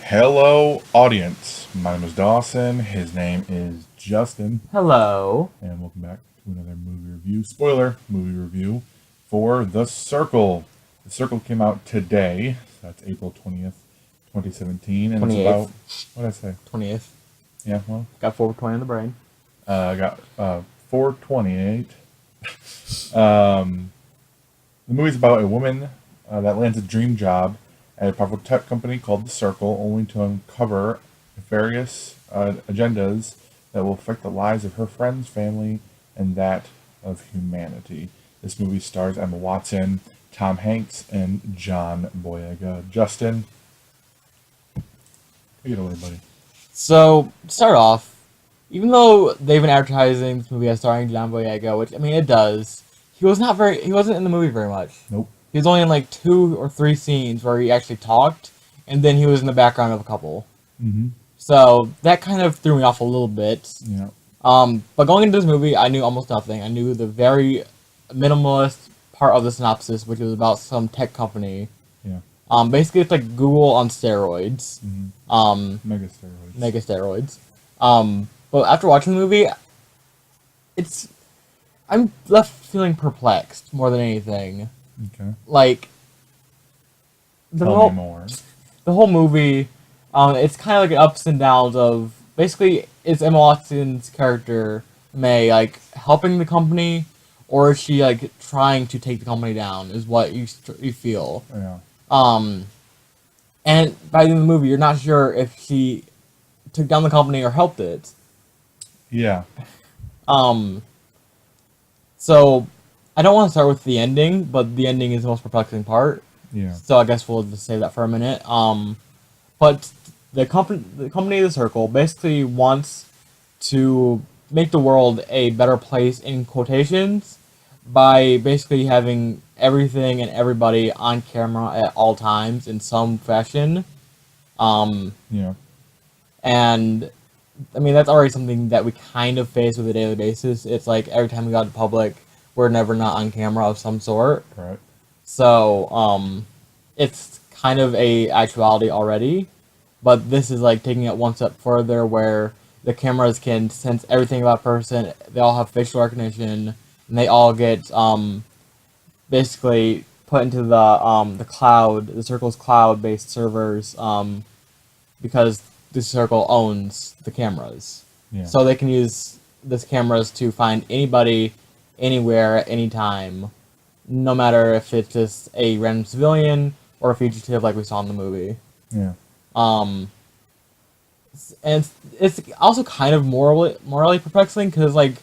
Hello, audience. My name is Dawson. His name is Justin. Hello. And welcome back to another movie review. Spoiler movie review for The Circle. The Circle came out today. So that's April 20th, 2017. And it's about, 28th. what did I say? 20th. Yeah, well, Got 420 in the brain. I got 428. Um, the movie's about a woman that lands a dream job at a powerful tech company called The Circle, only to uncover various agendas that will affect the lives of her friends, family, and that of humanity. This movie stars Emma Watson, Tom Hanks, and John Boyega. Justin, take it away, buddy. So, to start off, even though they've been advertising this movie as starring John Boyega, which, I mean, it does, he wasn't in the movie very much. Nope. He was only in like 2 or 3 scenes where he actually talked, and then he was in the background of a couple. Mm-hmm. So, that kind of threw me off a little bit. Yeah. But going into this movie, I knew almost nothing. I knew the very minimalist part of the synopsis, which was about some tech company. Yeah. Basically, it's like Google on steroids. Mega steroids. Mega steroids. But after watching the movie, it's I'm left feeling perplexed more than anything. Okay. Like Tell me more. the whole movie, it's kind of like an ups and downs of basically is Emma Watson's character May like helping the company, or is she like trying to take the company down? Is what you feel. Yeah. And by the end of the movie, you're not sure if she took down the company or helped it. Yeah. Um, so I don't want to start with the ending, but the ending is the most perplexing part. Yeah. So I guess we'll just save that for a minute. But the company The Circle basically wants to make the world a better place in quotations by basically having everything and everybody on camera at all times in some fashion. Yeah. And I mean, that's already something that we kind of face with a daily basis. It's like every time we go out to public, we're never not on camera of some sort. Right. So, it's kind of a actuality already, but this is like taking it one step further where the cameras can sense everything about a person. They all have facial recognition, and they all get basically put into the cloud, the Circle's cloud-based servers, because the Circle owns the cameras. Yeah. So they can use this cameras to find anybody, anywhere, at any time, no matter if it's just a random civilian or a fugitive like we saw in the movie. Yeah. Um, and it's also kind of morally perplexing because like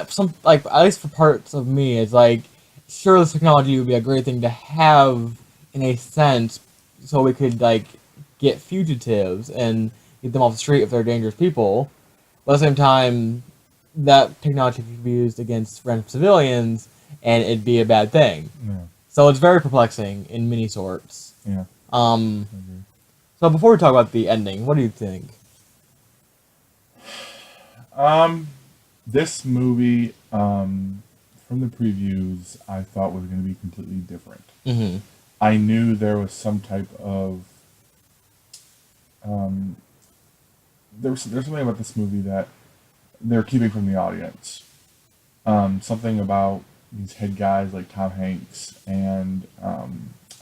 some like at least for parts of me, it's like sure this technology would be a great thing to have in a sense, so we could like get fugitives and get them off the street if they're dangerous people. But at the same time, that technology could be used against random civilians, and it'd be a bad thing. Yeah. So it's very perplexing in many sorts. Yeah. Um, I agree. so before we talk about the ending, what do you think? This movie, from the previews, I thought was going to be completely different. Mm-hmm. I knew there was some type of, um, there's something about this movie that they're keeping from the audience. Something about these head guys like Tom Hanks and I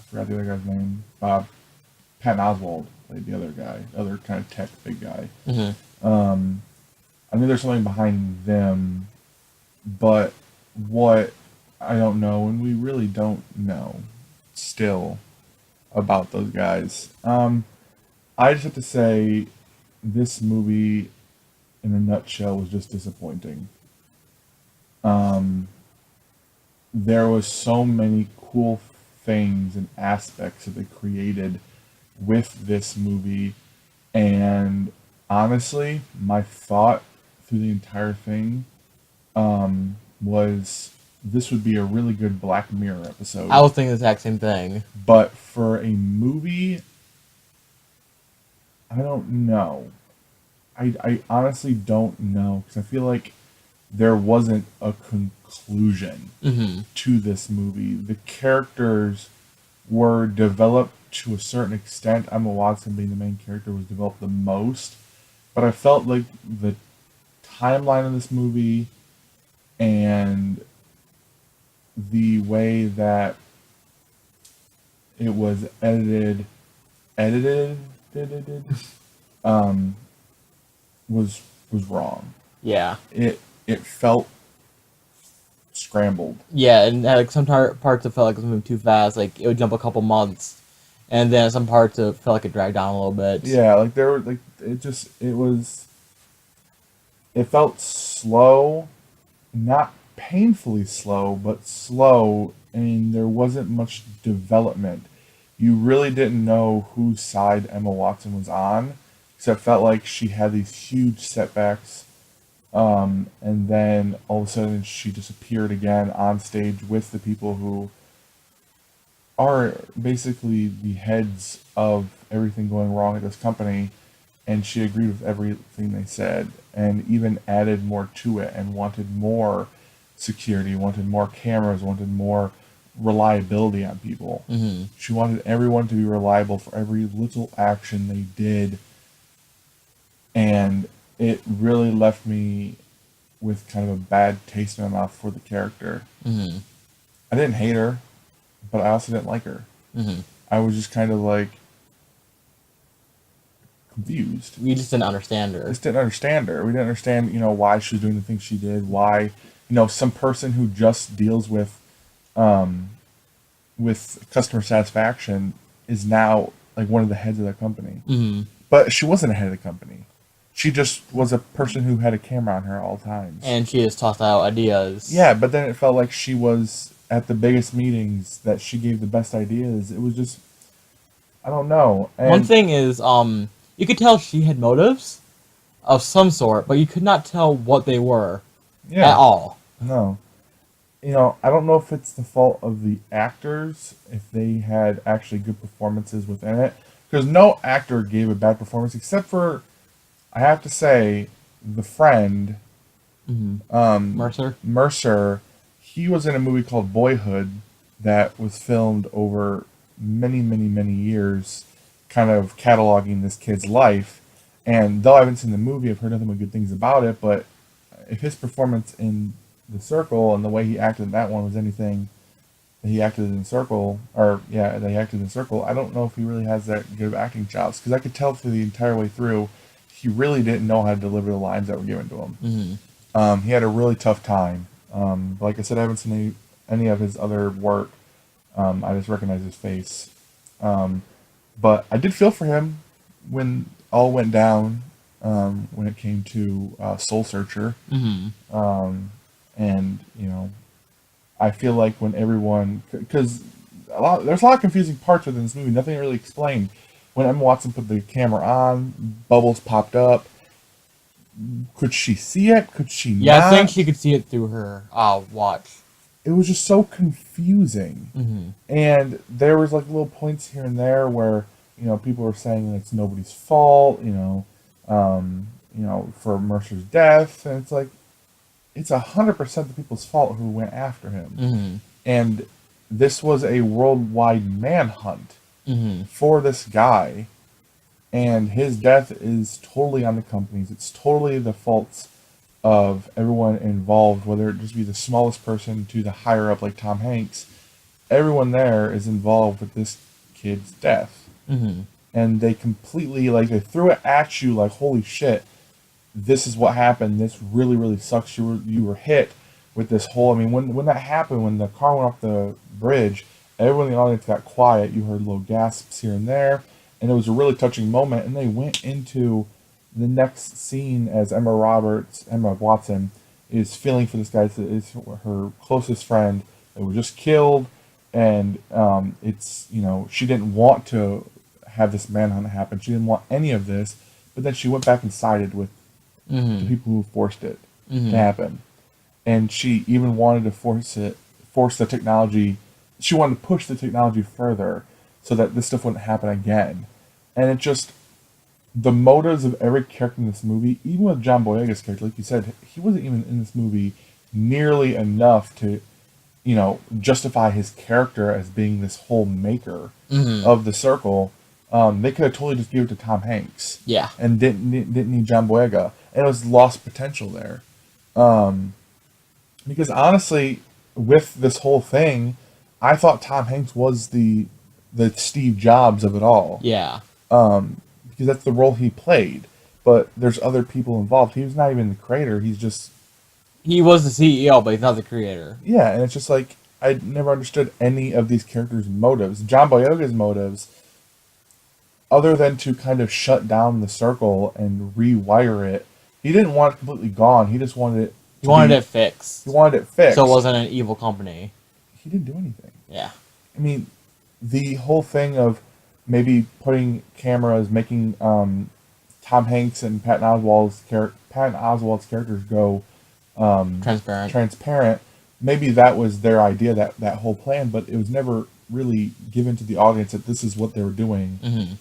forgot the other guy's name. Patton Oswalt played the other guy, other kind of tech big guy. Mm-hmm. I knew there's something behind them, but what I don't know, and we really don't know still about those guys. I just have to say, this movie, in a nutshell, was just disappointing. Um, there was so many cool things and aspects that they created with this movie, and honestly, my thought through the entire thing was this would be a really good Black Mirror episode. I was thinking the exact same thing. But for a movie, I don't know. I honestly don't know because I feel like there wasn't a conclusion Mm-hmm. to this movie. The characters were developed to a certain extent. Emma Watson being the main character was developed the most, but I felt like the timeline of this movie and the way that it was edited, um, was wrong. Yeah. It felt scrambled. Yeah, and like some parts it felt like it was moving too fast. Like it would jump a couple months, and then some parts it felt like it dragged down a little bit. Yeah, like there were like it felt slow, not painfully slow, but slow, and there wasn't much development. You really didn't know whose side Emma Watson was on, because it felt like she had these huge setbacks, and then all of a sudden she disappeared again on stage with the people who are basically the heads of everything going wrong at this company, and she agreed with everything they said and even added more to it and wanted more security, wanted more cameras, wanted more reliability on people. Hmm. She wanted everyone to be reliable for every little action they did, and it really left me with kind of a bad taste in my mouth for the character. Hmm. I didn't hate her, but I also didn't like her. Hmm. I was just kind of like confused. We just didn't understand I her. just didn't understand her. We didn't understand, why she was doing the things she did. Why, some person who just deals um, with customer satisfaction is now like one of the heads of the company. Hmm. But she wasn't a head of the company. She just was a person who had a camera on her at all times. And she just tossed out ideas. Yeah, but then it felt like she was at the biggest meetings that she gave the best ideas. It was just, I don't know. One And thing is, you could tell she had motives of some sort, but you could not tell what they were at yeah, all. no. I don't know if it's the fault of the actors, if they had actually good performances within it. Because no actor gave a bad performance except for, I have to say, the friend, Hmm. Mercer. Mercer. He was in a movie called Boyhood that was filmed over many, many, many years, kind of cataloging this kid's life. And though I haven't seen the movie, I've heard nothing but good things about it. But if his performance in The Circle and the way he acted in that one was anything that he acted in Circle, or yeah, that he acted in Circle, I don't know if he really has that good of acting chops, because I could tell for the entire way through, he really didn't know how to deliver the lines that were given to him. Hmm. He had a really tough time. Like I said, I haven't seen any of his other work. I just recognize his face. Um, but I did feel for him when all went down, when it came to Soul Searcher. Hmm. And, I feel like when everyone, because there's a lot of confusing parts within this movie, nothing really explained. When Emma Watson put the camera on, bubbles popped up. Could she see it? Could she Yeah, I think not? she could see it through her watch. It was just so confusing. Hmm. And there was like little points here and there where, people were saying it's nobody's fault, for Mercer's death. And it's like, it's 100% the people's fault who went after him. Hmm. And this was a worldwide manhunt Hmm. for this guy. And his death is totally on the companies. It's totally the faults of everyone involved, whether it just be the smallest person to the higher up, like Tom Hanks. Everyone there is involved with this kid's death. Hmm. And they completely, like, they threw it at you like, holy shit, this is what happened. This really, really sucks. You were hit with this whole, I mean, when that happened, when the car went off the bridge, everyone in the audience got quiet. You heard little gasps here and there. And it was a really touching moment. And they went into the next scene as Emma Watson, is feeling for this guy. It's her closest friend that was just killed. And she didn't want to have this manhunt happen. She didn't want any of this. But then she went back and sided with the Hmm. people who forced it to Hmm. happen. And she even wanted to force the technology. She wanted to push the technology further so that this stuff wouldn't happen again. And it just, the motives of every character in this movie, even with John Boyega's character, like you said, he wasn't even in this movie nearly enough to justify his character as being this whole maker Mm-hmm. of the circle. They could have totally just gave it to Tom Hanks Yeah. and didn't need John Boyega, and it was lost potential there. Um, because honestly, with this whole thing, I thought Tom Hanks was the Steve Jobs of it all, Yeah. because that's the role he played. But there's other people involved. He was not even the creator. He's just He was the CEO, but he's not the creator. yeah, and it's just like I never understood any of these characters' motives. John Boyega's motives, other than to kind of shut down the circle and rewire it, he didn't want it completely gone. He just wanted it He to wanted be. it fixed, He wanted it so it fixed. wasn't an evil company. He didn't do anything. Yeah. I mean, the whole thing of maybe putting cameras, making Tom Hanks and Patton Oswalt's characters go Transparent. transparent. Maybe that was their idea, that whole plan, but it was never really given to the audience that this is what they were doing. Mm-hmm.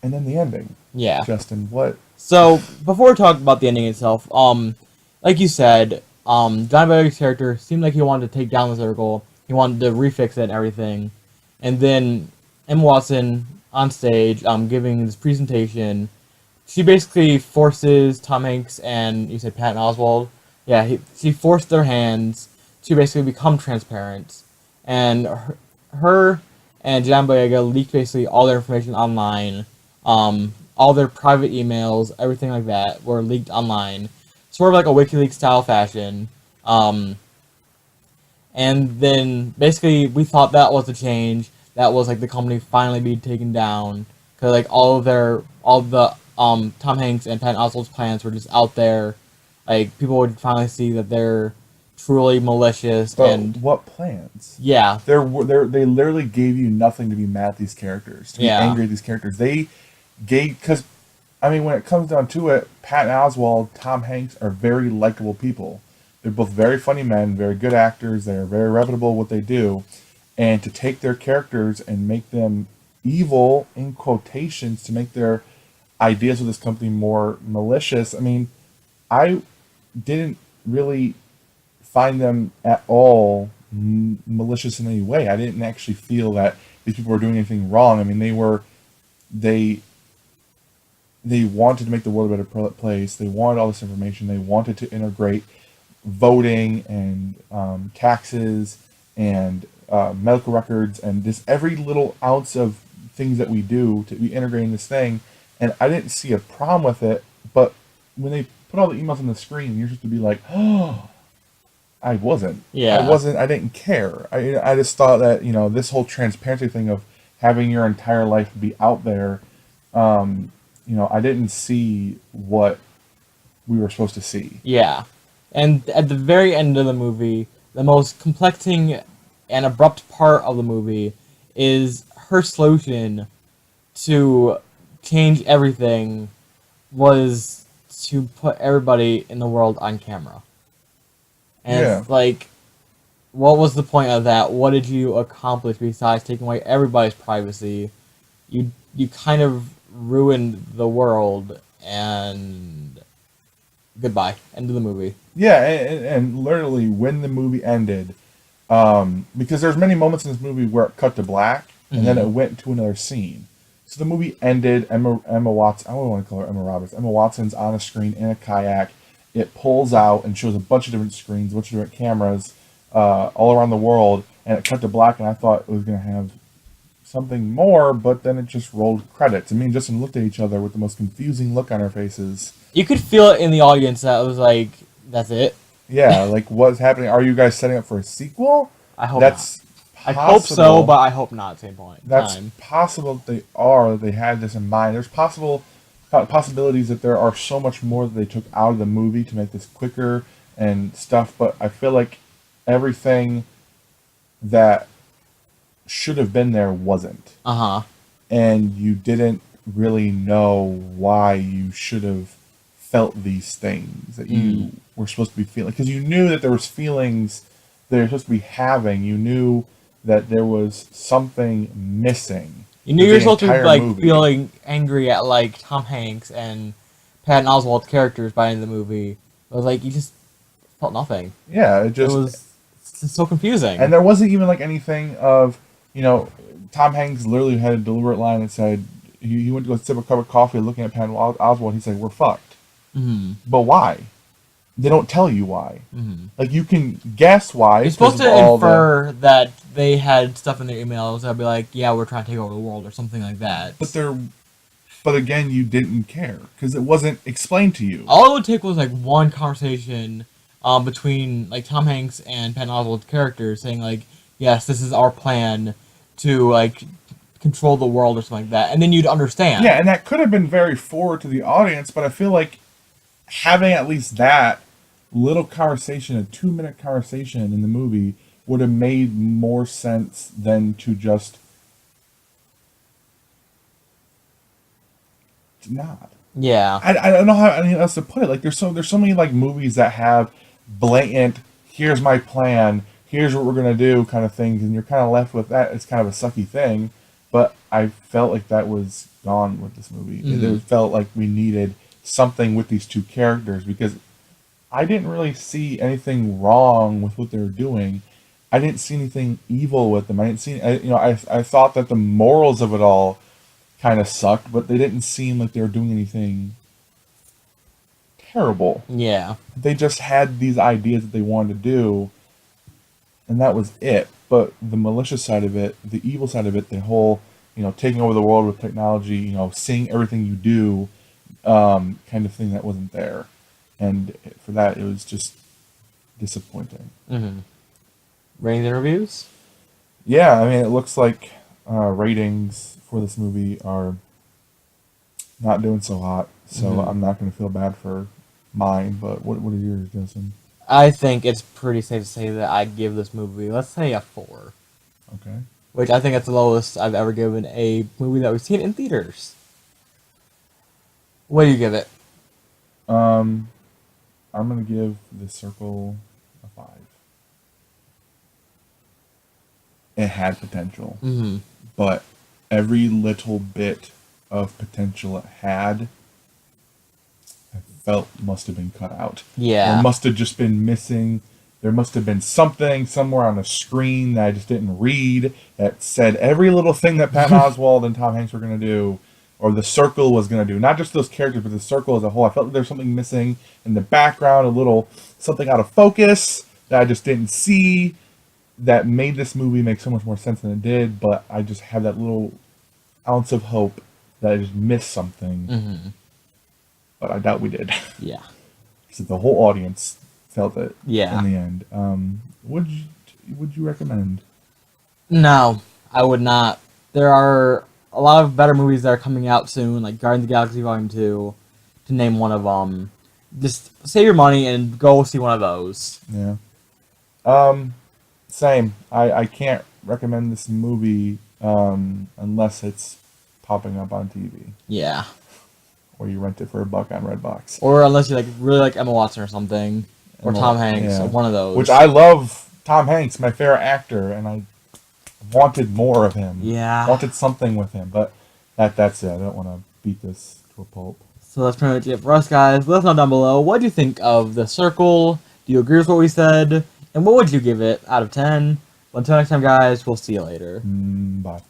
And then the ending, Yeah. Justin, what? So before we talk about the ending itself, like you said, John Boyega's character seemed like he wanted to take down the circle. He wanted to refix it and everything, and then Emma Watson on stage, giving this presentation, she basically forces Tom Hanks and you said Patton Oswalt. Yeah, she forced their hands to basically become transparent, and her and John Boyega leaked basically all their information online. All their private emails, everything like that, were leaked online, sort of like a WikiLeaks style fashion. And then basically we thought that was the change. That was like the company finally being taken down because like all the Tom Hanks and Patton Oswalt's plans were just out there. Like people would finally see that they're truly malicious But and what plans? yeah, They literally gave you nothing to be mad at these characters, to be Yeah. angry at these characters. They gave because, I mean, when it comes down to it, Patton Oswalt, Tom Hanks are very likable people. They're both very funny men, very good actors. They are very reputable at what they do, and to take their characters and make them evil in quotations to make their ideas of this company more malicious. I mean, I didn't really find them at all malicious in any way. I didn't actually feel that these people were doing anything wrong. I mean, they they wanted to make the world a better place. They wanted all this information. They wanted to integrate voting and taxes and medical records and just every little ounce of things that we do to be integrating this thing. And I didn't see a problem with it. But when they put all the emails on the screen, you're supposed to be like, oh, I wasn't. Yeah. I wasn't. I didn't care. I just thought that this whole transparency thing of having your entire life be out there. I didn't see what we were supposed to see. Yeah. And at the very end of the movie, the most complexing and abrupt part of the movie is her solution to change everything was to put everybody in the world on camera. And Yeah. it's like, what was the point of that? What did you accomplish besides taking away everybody's privacy? You kind of ruined the world, and goodbye. End of the movie. Yeah, and literally when the movie ended, because there's many moments in this movie where it cut to black and then it went to another scene. So the movie ended. Emma Watson. I don't want to call her Emma Roberts. Emma Watson's on a screen in a kayak. It pulls out and shows a bunch of different screens, a bunch of different cameras all around the world, and it cut to black. And I thought it was going to have something more, but then it just rolled credits. Me and Justin looked at each other with the most confusing look on our faces. You could feel it in the audience that it was like, that's it. Yeah, like what's happening? Are you guys setting up for a sequel? I hope That's not. I possible. hope so, but I hope not at the same point. That's Time. possible that they are. That they had this in mind. There's possibilities that there are so much more that they took out of the movie to make this quicker and stuff. But I feel like everything that should have been there wasn't, Uh-huh. and you didn't really know why you should have felt these things that you were supposed to be feeling, because you knew that there was feelings that you're supposed to be having. You knew that there was something missing. You knew with you were the supposed to be entire like movie. feeling angry at like Tom Hanks and Patton Oswalt's characters by the end of the movie. It was like you just felt nothing. Yeah, it just was It's so confusing. And there wasn't even like anything of, you know, Tom Hanks literally had a deliberate line that said he went to go sip a cup of coffee looking at Patton Oswalt. He said, "We're fucked." Hmm. But why? They don't tell you why. Hmm. Like you can guess why. You're 'Cause supposed of to all infer that they had stuff in their emails that'd be like, yeah, we're trying to take over the world or something like that. but again, you didn't care because it wasn't explained to you. All it would take was like one conversation between like Tom Hanks and Patton Oswalt's characters saying like, yes, this is our plan to like control the world or something like that, and then you'd understand. Yeah, and that could have been very forward to the audience, but I feel like having at least that little conversation, a 2 minute conversation in the movie, would have made more sense than to just not. Yeah. I don't know how anything else to put it. Like there's so many like movies that have blatant here's my plan, here's what we're gonna do kind of things, and you're kind of left with that. It's kind of a sucky thing, but I felt like that was gone with this movie. It felt like we needed something with these two characters because I didn't really see anything wrong with what they were doing. I didn't see anything evil with them. I didn't see, I thought that the morals of it all kind of sucked, but they didn't seem like they were doing anything terrible. Yeah. They just had these ideas that they wanted to do, and that was it. But the malicious side of it, the evil side of it, the whole, taking over the world with technology, seeing everything you do, kind of thing that wasn't there. And for that, it was just disappointing. Mm-hmm. Ratings and reviews? Yeah, I mean, it looks like ratings for this movie are not doing so hot, so I'm not going to feel bad for mine. But what are yours, Justin? I think it's pretty safe to say that I'd give this movie, let's say, a 4. Okay. Which I think that's the lowest I've ever given a movie that we've seen in theaters. What do you give it? I'm going to give The Circle a 5. It had potential, but every little bit of potential it had, I felt must have been cut out. Yeah. Or must have just been missing. There must have been something somewhere on the screen that I just didn't read that said every little thing that Patton Oswalt and Tom Hanks were going to do, or the Circle was going to do. Not just those characters, but the Circle as a whole. I felt like there was something missing in the background, a little something out of focus that I just didn't see, that made this movie make so much more sense than it did, but I just had that little ounce of hope that I just missed something. But I doubt we did. Yeah. Because the whole audience felt it Yeah. in the end. Would you recommend? No, I would not. There are a lot of better movies that are coming out soon, like Guardians of the Galaxy Volume 2, to name one of them. Just save your money and go see one of those. Yeah. Same. I can't recommend this movie unless it's popping up on TV. Yeah. Or you rent it for $1 on Redbox. Or unless you really like Emma Watson or something. Or Tom Hanks, or one of those. Which I love Tom Hanks, my favorite actor, and I wanted more of him. Yeah. Wanted something with him, but that's it. I don't want to beat this to a pulp. So that's pretty much it for us, guys. Let us know down below. What do you think of The Circle? Do you agree with what we said? And what would you give it out of 10? Well, until next time, guys, we'll see you later. Bye.